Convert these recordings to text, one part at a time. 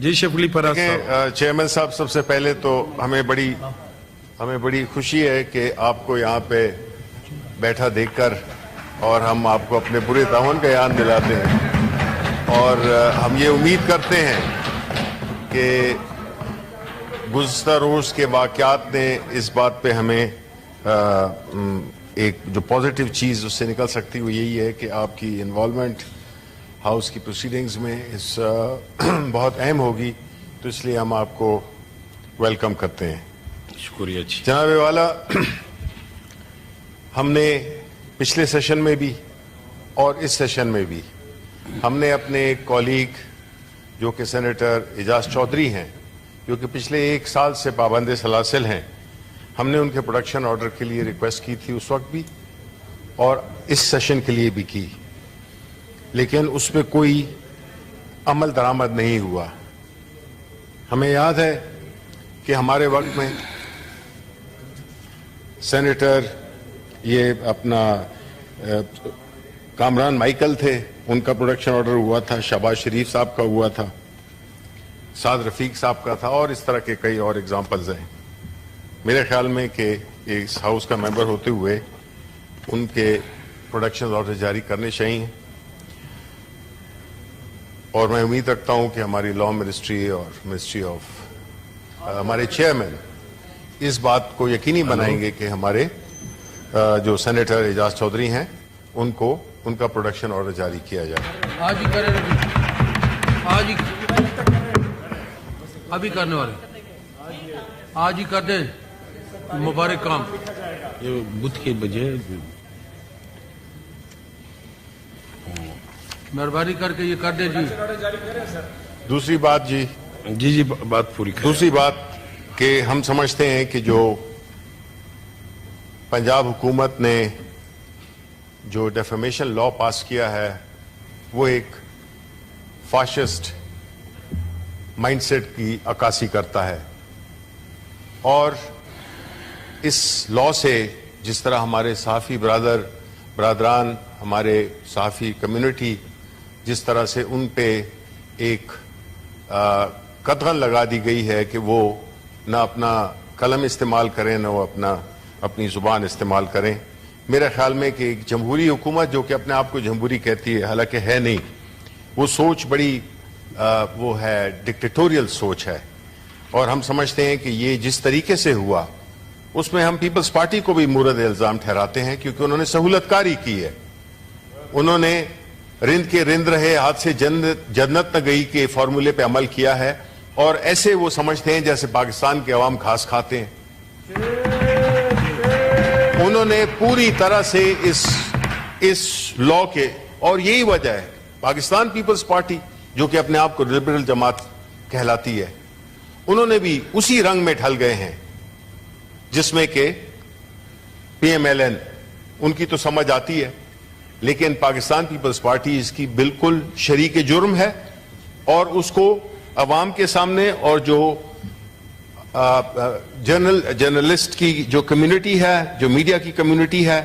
جی شفیع فراز صاحب. چیئرمین صاحب، سب سے پہلے تو ہمیں بڑی خوشی ہے کہ آپ کو یہاں پہ بیٹھا دیکھ کر اور ہم آپ کو اپنے برے تعاون کا یاد دلاتے ہیں، اور ہم یہ امید کرتے ہیں کہ گزشتہ روز کے واقعات نے اس بات پہ ہمیں ایک جو پازیٹیو چیز اس سے نکل سکتی وہ یہی ہے کہ آپ کی انوالومنٹ ہاؤس کی پروسیڈنگز میں اس بہت اہم ہوگی، تو اس لیے ہم آپ کو ویلکم کرتے ہیں. شکریہ جی. جناب والا، ہم نے پچھلے سیشن میں بھی اور اس سیشن میں بھی ہم نے اپنے ایک کولیگ جو کہ سینیٹر اعجاز چودھری ہیں، جو کہ پچھلے 1 سال سے پابند سلاسل ہیں، ہم نے ان کے پروڈکشن آرڈر کے لیے ریکویسٹ کی تھی اس وقت بھی اور اس سیشن کے لیے بھی کی، لیکن اس پہ کوئی عمل درآمد نہیں ہوا. ہمیں یاد ہے کہ ہمارے وقت میں سینیٹر یہ اپنا کامران مائیکل تھے، ان کا پروڈکشن آرڈر ہوا تھا، شہباز شریف صاحب کا ہوا تھا، سعد رفیق صاحب کا تھا، اور اس طرح کے کئی اور ایگزامپلز ہیں. میرے خیال میں کہ اس ہاؤس کا ممبر ہوتے ہوئے ان کے پروڈکشن آرڈر جاری کرنے چاہیے، اور میں امید رکھتا ہوں کہ ہماری لا منسٹری اور منسٹری آف ہمارے چیئرمین اس بات کو یقینی بنائیں گے کہ ہمارے جو سینیٹر اعجاز چودھری ہیں ان کو ان کا پروڈکشن آرڈر جاری کیا جائے. آج ہی کریں، آج ہی ابھی کرنے والے آج ہی کر دیں مبارک کام. یہ بدھ کے بجے مہربانی کر کے یہ کر دیں جی. دوسری بات جی بات پوری کریں. دوسری بات کہ ہم سمجھتے ہیں کہ جو پنجاب حکومت نے جو ڈیفیمیشن لا پاس کیا ہے وہ ایک فاشسٹ مائنڈ سیٹ کی عکاسی کرتا ہے، اور اس لا سے جس طرح ہمارے صحافی برادران ہمارے صحافی کمیونٹی جس طرح سے ان پہ ایک قدغن لگا دی گئی ہے کہ وہ نہ اپنا قلم استعمال کریں نہ وہ اپنی زبان استعمال کریں. میرے خیال میں کہ ایک جمہوری حکومت جو کہ اپنے آپ کو جمہوری کہتی ہے حالانکہ ہے نہیں، وہ سوچ بڑی وہ ہے ڈکٹیٹوریل سوچ ہے، اور ہم سمجھتے ہیں کہ یہ جس طریقے سے ہوا اس میں ہم پیپلز پارٹی کو بھی مورد الزام ٹھہراتے ہیں، کیونکہ انہوں نے سہولت کاری کی ہے. انہوں نے رند کے رند رہے ہاتھ سے جنت نہ گئی کے فارمولے پہ عمل کیا ہے، اور ایسے وہ سمجھتے ہیں جیسے پاکستان کے عوام گھاس کھاتے ہیں. انہوں نے پوری طرح سے اس لا کے، اور یہی وجہ ہے پاکستان پیپلز پارٹی جو کہ اپنے آپ کو لبرل جماعت کہلاتی ہے، انہوں نے بھی اسی رنگ میں ڈھل گئے ہیں جس میں کہ پی ایم ایل این ان کی تو سمجھ آتی ہے، لیکن پاکستان پیپلز پارٹی اس کی بالکل شریک جرم ہے، اور اس کو عوام کے سامنے اور جو جرنلسٹ کی جو کمیونٹی ہے، جو میڈیا کی کمیونٹی ہے،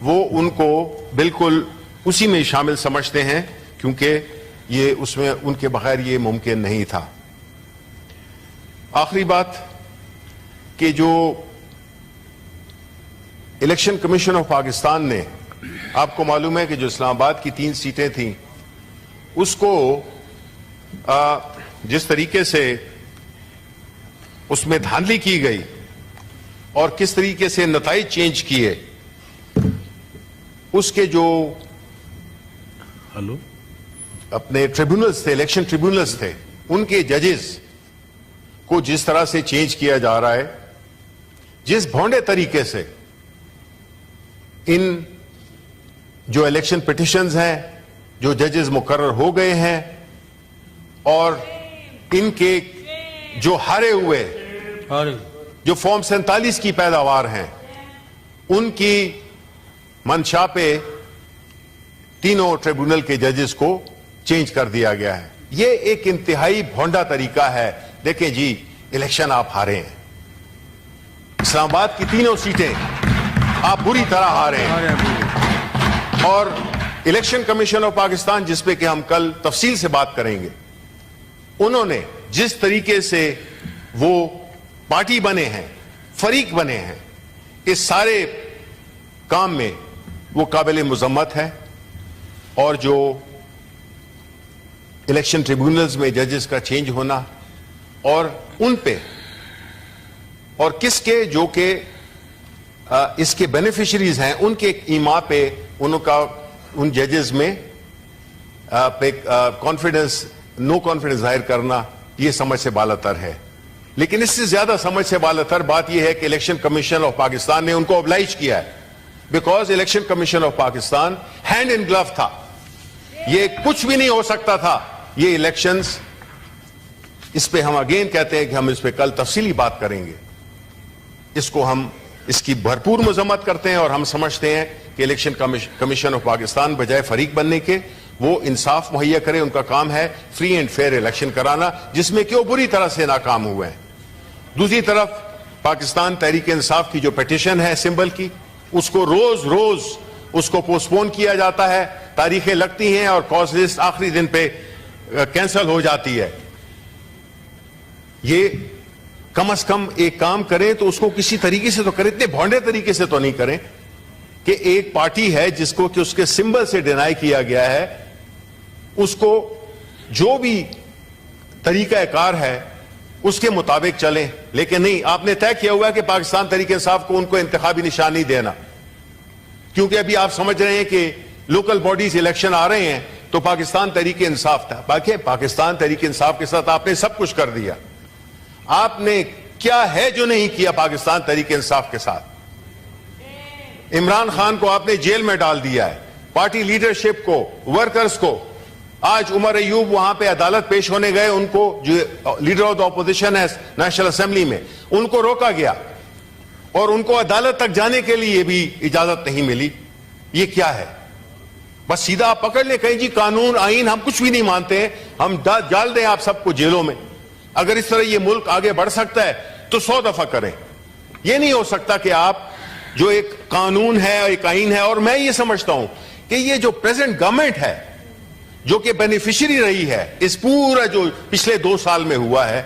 وہ ان کو بالکل اسی میں شامل سمجھتے ہیں، کیونکہ یہ اس میں ان کے بغیر یہ ممکن نہیں تھا. آخری بات کہ جو الیکشن کمیشن آف پاکستان نے، آپ کو معلوم ہے کہ جو اسلام آباد کی 3 سیٹیں تھیں اس کو جس طریقے سے اس میں دھاندلی کی گئی اور کس طریقے سے نتائج چینج کیے، اس کے جو اپنے ٹریبیونلز تھے، الیکشن ٹریبیونلز تھے، ان کے ججز کو جس طرح سے چینج کیا جا رہا ہے، جس بھونڈے طریقے سے ان جو الیکشن پٹیشنز ہیں، جو ججز مقرر ہو گئے ہیں، اور ان کے جو ہارے ہوئے جو فارم 47 کی پیداوار ہیں، ان کی منشا پہ تینوں ٹریبیونل کے ججز کو چینج کر دیا گیا ہے. یہ ایک انتہائی بھونڈا طریقہ ہے. دیکھیں جی، الیکشن آپ ہارے ہیں، اسلام آباد کی 3 سیٹیں آپ بری طرح ہارے ہیں، اور الیکشن کمیشن آف پاکستان جس پہ کہ ہم کل تفصیل سے بات کریں گے، انہوں نے جس طریقے سے وہ پارٹی بنے ہیں, فریق بنے ہیں, اس سارے کام میں وہ قابل مذمت ہے. اور جو الیکشن ٹریبیونلز میں ججز کا چینج ہونا اور ان پہ اور کس کے جو کہ اس کے بینیفیشریز ہیں ان کے ایما پہ ان کا ان ججز میں کانفیڈنس نو کانفیڈنس ظاہر کرنا, یہ سمجھ سے بالاتر ہے. لیکن اس سے زیادہ سمجھ سے بالاتر بات یہ ہے کہ الیکشن کمیشن آف پاکستان نے ان کو oblige کیا ہے, because election commission of Pakistan hand in glove تھا. یہ کچھ بھی نہیں ہو سکتا تھا یہ الیکشنز. اس پہ ہم اگین کہتے ہیں کہ ہم اس پہ کل تفصیلی بات کریں گے. اس کو ہم اس کی بھرپور مذمت کرتے ہیں اور ہم سمجھتے ہیں کہ الیکشن کمیشن آف پاکستان بجائے فریق بننے کے وہ انصاف مہیا کرے. ان کا کام ہے فری اینڈ فیئر الیکشن کرانا, جس میں کہ وہ بری طرح سے ناکام ہوئے ہیں. دوسری طرف پاکستان تحریک انصاف کی جو پیٹیشن ہے سمبل کی, اس کو روز روز اس کو پوسٹ پون کیا جاتا ہے, تاریخیں لگتی ہیں اور کاز لسٹ آخری دن پہ کینسل ہو جاتی ہے. یہ کم از کم ایک کام کریں تو اس کو کسی طریقے سے تو کریں, اتنے بھونڈے طریقے سے تو نہیں کریں کہ ایک پارٹی ہے جس کو کہ اس کے سمبل سے ڈینائی کیا گیا ہے, اس کو جو بھی طریقہ کار ہے اس کے مطابق چلیں. لیکن نہیں, آپ نے طے کیا ہوا ہے کہ پاکستان تحریک انصاف کو ان کو انتخابی نشانی دینا, کیونکہ ابھی آپ سمجھ رہے ہیں کہ لوکل باڈیز الیکشن آ رہے ہیں تو پاکستان تحریک انصاف تھا. باقی پاکستان تحریک انصاف کے ساتھ آپ نے سب کچھ کر دیا. آپ نے کیا ہے جو نہیں کیا پاکستان تحریک انصاف کے ساتھ؟ عمران خان کو آپ نے جیل میں ڈال دیا ہے, پارٹی لیڈرشپ کو, ورکرز کو. آج عمر ایوب وہاں پہ عدالت پیش ہونے گئے, ان کو جو لیڈر آف دا اپوزیشن ہے نیشنل اسمبلی میں, ان کو روکا گیا اور ان کو عدالت تک جانے کے لیے بھی اجازت نہیں ملی. یہ کیا ہے؟ بس سیدھا آپ پکڑ لیں, کہیں جی قانون آئین ہم کچھ بھی نہیں مانتے ہیں, ہم ڈال دیں آپ سب کو جیلوں میں. اگر اس طرح یہ ملک آگے بڑھ سکتا ہے تو 100 دفعہ کریں. یہ نہیں ہو سکتا کہ آپ جو ایک قانون ہے اور ایک آئین ہے, اور میں یہ سمجھتا ہوں کہ یہ جو پریزنٹ گورنمنٹ ہے جو کہ بینیفیشری رہی ہے اس پورا جو پچھلے 2 سال میں ہوا ہے,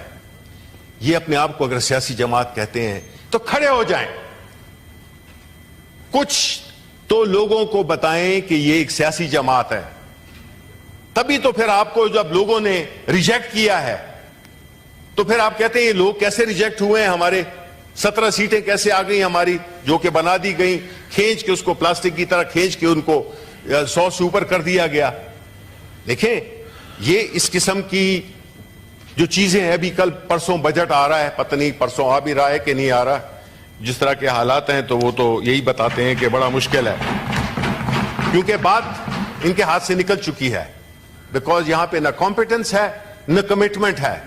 یہ اپنے آپ کو اگر سیاسی جماعت کہتے ہیں تو کھڑے ہو جائیں, کچھ تو لوگوں کو بتائیں کہ یہ ایک سیاسی جماعت ہے. تبھی تو پھر آپ کو جب لوگوں نے ریجیکٹ کیا ہے تو پھر آپ کہتے ہیں یہ لوگ کیسے ریجیکٹ ہوئے ہیں, ہمارے 17 سیٹیں کیسے آ گئی ہماری جو کہ بنا دی گئی, کھینچ کے اس کو پلاسٹک کی طرح کھینچ کے ان کو 100 سے اوپر کر دیا گیا. دیکھیں یہ اس قسم کی جو چیزیں ہیں, ابھی کل پرسوں بجٹ آ رہا ہے, پتہ نہیں پرسوں آ بھی رہا ہے کہ نہیں آ رہا, جس طرح کے حالات ہیں تو وہ تو یہی بتاتے ہیں کہ بڑا مشکل ہے, کیونکہ بات ان کے ہاتھ سے نکل چکی ہے. بیکاز یہاں پہ نہ کمپیٹنس ہے, نہ کمٹمنٹ ہے,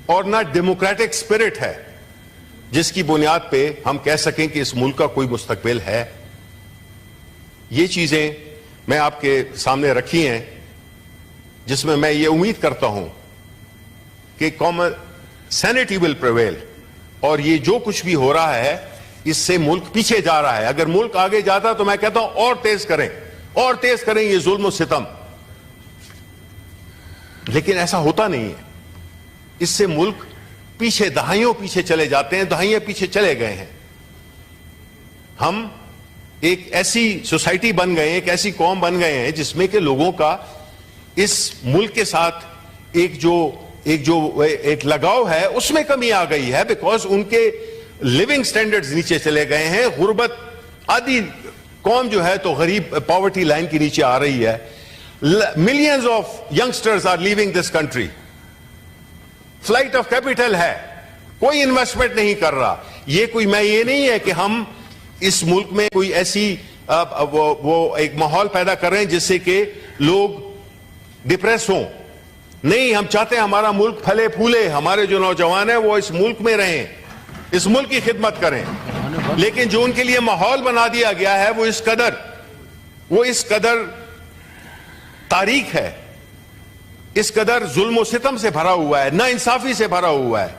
اور نہ ڈیموکریٹک اسپرٹ ہے جس کی بنیاد پہ ہم کہہ سکیں کہ اس ملک کا کوئی مستقبل ہے. یہ چیزیں میں آپ کے سامنے رکھی ہیں جس میں میں یہ امید کرتا ہوں کہ کامن سینٹی ول پریویل, اور یہ جو کچھ بھی ہو رہا ہے اس سے ملک پیچھے جا رہا ہے. اگر ملک آگے جاتا تو میں کہتا ہوں اور تیز کریں یہ ظلم و ستم, لیکن ایسا ہوتا نہیں ہے. اس سے ملک پیچھے دہائیوں پیچھے چلے جاتے ہیں, دہائیاں پیچھے چلے گئے ہیں. ہم ایک ایسی سوسائٹی بن گئے ہیں, ایک ایسی قوم بن گئے ہیں جس میں کہ لوگوں کا اس ملک کے ساتھ ایک لگاؤ ہے, اس میں کمی آ گئی ہے, بیکاز ان کے لیونگ سٹینڈرڈز نیچے چلے گئے ہیں. غربت, آدھی قوم جو ہے تو غریب پاورٹی لائن کے نیچے آ رہی ہے. Millions of youngsters are living this country. Flight of capital ہے, کوئی انویسٹمنٹ نہیں کر رہا. میں یہ نہیں ہے کہ ہم اس ملک میں کوئی ایسی وہ ایک ماحول پیدا کر رہے ہیں جس سے کہ لوگ ڈپریس ہوں. نہیں, ہم چاہتے ہیں ہمارا ملک پھلے پھولے, ہمارے جو نوجوان ہیں وہ اس ملک میں رہیں, اس ملک کی خدمت کریں. لیکن جو ان کے لیے ماحول بنا دیا گیا ہے وہ اس قدر تاریک ہے, اس قدر ظلم و ستم سے بھرا ہوا ہے, نا انصافی سے بھرا ہوا ہے.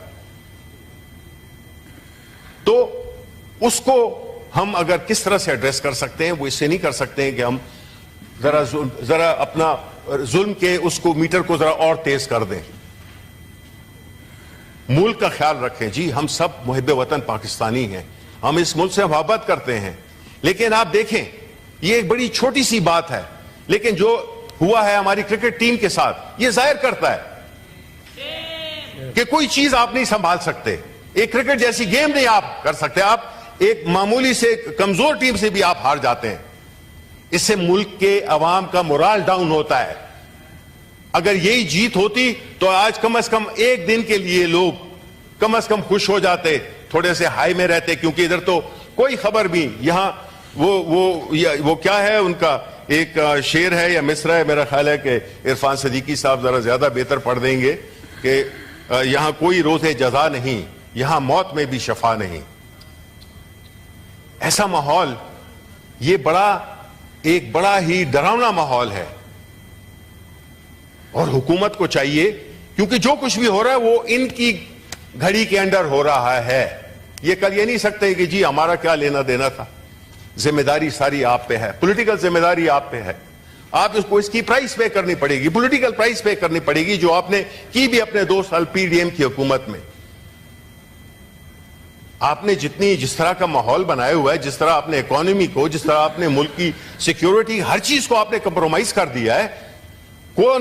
تو اس کو ہم اگر کس طرح سے ایڈریس کر سکتے ہیں, وہ اس سے نہیں کر سکتے ہیں کہ ہم ذرا اپنا ظلم کے اس کو میٹر کو ذرا اور تیز کر دیں. ملک کا خیال رکھیں. جی ہم سب محب وطن پاکستانی ہیں, ہم اس ملک سے محبت کرتے ہیں, لیکن آپ دیکھیں یہ ایک بڑی چھوٹی سی بات ہے, لیکن جو ہوا ہے ہماری کرکٹ ٹیم کے ساتھ یہ ظاہر کرتا ہے کہ کوئی چیز آپ نہیں سنبھال سکتے. ایک کرکٹ جیسی گیم نہیں آپ کر سکتے. آپ ایک معمولی سے کمزور ٹیم سے بھی آپ ہار جاتے ہیں. اس سے ملک کے عوام کا مورال ڈاؤن ہوتا ہے. اگر یہی جیت ہوتی تو آج کم از کم ایک دن کے لیے لوگ کم از کم خوش ہو جاتے, تھوڑے سے ہائی میں رہتے, کیونکہ ادھر تو کوئی خبر بھی. یہاں وہ کیا ہے ان کا ایک شعر ہے یا مصرع ہے, میرا خیال ہے کہ عرفان صدیقی صاحب ذرا زیادہ بہتر پڑھ دیں گے, کہ یہاں کوئی روز جزا نہیں, یہاں موت میں بھی شفا نہیں. ایسا ماحول, یہ ایک بڑا ہی ڈراؤنا ماحول ہے. اور حکومت کو چاہیے, کیونکہ جو کچھ بھی ہو رہا ہے وہ ان کی گھڑی کے انڈر ہو رہا ہے. یہ کل یہ نہیں سکتے کہ جی ہمارا کیا لینا دینا تھا. ذمہ داری ساری آپ پہ ہے, پولیٹیکل ذمہ داری آپ پہ ہے. آپ اس کی پرائس پے کرنی پڑے گی, پولیٹیکل پرائس پے کرنی پڑے گی, جو آپ نے کی بھی اپنے 2 سال پی ڈی ایم کی حکومت میں. آپ نے جس طرح کا ماحول بنایا ہوا ہے, جس طرح آپ نے اکانومی کو, جس طرح آپ نے ملک کی سیکیورٹی, ہر چیز کو آپ نے کمپرومائز کر دیا ہے.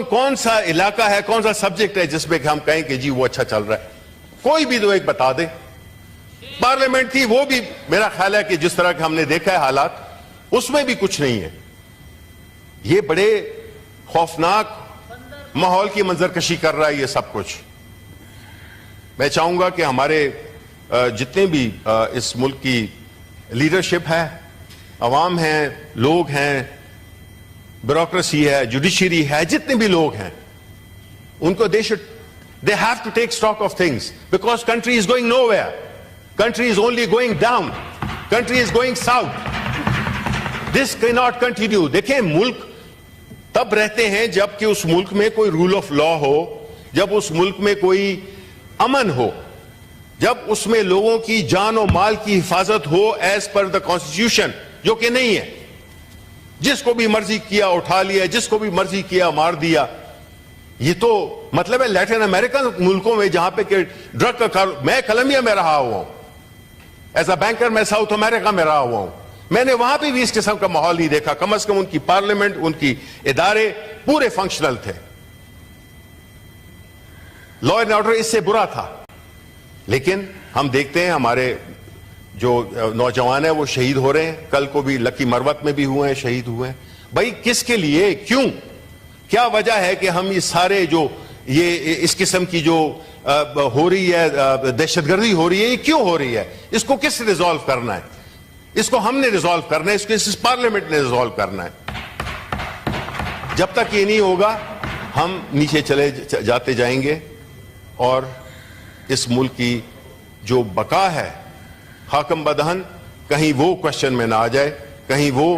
کون سا علاقہ ہے, کون سا سبجیکٹ ہے جس میں کہ ہم کہیں کہ جی وہ اچھا چل رہا ہے؟ کوئی بھی تو ایک بتا دے. پارلیمنٹ تھی, وہ بھی میرا خیال ہے کہ جس طرح کہ ہم نے دیکھا ہے حالات, اس میں بھی کچھ نہیں ہے. یہ بڑے خوفناک ماحول کی منظر کشی کر رہا ہے یہ سب کچھ. میں چاہوں گا کہ ہمارے جتنے بھی اس ملک کی لیڈرشپ ہے, عوام ہیں, لوگ ہیں, بیوروکریسی ہے, جوڈیشری ہے, جتنے بھی لوگ ہیں, ان کو they have to take stock of things, because country is going nowhere. Country is only going down. Country is going south. This cannot continue. دیکھیں ملک تب رہتے ہیں جب کہ اس ملک میں کوئی رول آف لا ہو, جب اس ملک میں کوئی امن ہو, جب اس میں لوگوں کی جان و مال کی حفاظت ہو ایز پر دا کانسٹیٹیوشن, جو کہ نہیں ہے. جس کو بھی مرضی کیا اٹھا لیا, جس کو بھی مرضی کیا مار دیا. یہ تو مطلب ہے لیٹن امریکن ملکوں میں جہاں پہ کہ ڈرگ کا میں کولمبیا میں رہا ہوا ہوں ایز اے بینکر, میں ساؤتھ امریکہ میں رہا ہوا ہوں, میں نے وہاں پہ بھی اس قسم کا ماحول نہیں دیکھا. کم از کم ان کی پارلیمنٹ, ان کی ادارے پورے فنکشنل تھے. لا اینڈ آرڈر اس سے برا تھا. لیکن ہم دیکھتے ہیں ہمارے جو نوجوان ہیں وہ شہید ہو رہے ہیں. کل کو بھی لکی مروت میں بھی ہوئے ہیں, شہید ہوئے ہیں. بھائی کس کے لیے, کیوں, کیا وجہ ہے کہ ہم یہ سارے جو یہ اس قسم کی جو ہو رہی ہے دہشت گردی ہو رہی ہے, یہ کیوں ہو رہی ہے؟ اس کو کس ریزالو کرنا ہے؟ اس کو ہم نے ریزالو کرنا ہے, اس کو اس پارلیمنٹ نے ریزالو کرنا ہے. جب تک یہ نہیں ہوگا ہم نیچے چلے جاتے جائیں گے, اور اس ملک کی جو بقا ہے حاکم بدہن, کہیں وہ کوشچن میں نہ آ جائے, کہیں وہ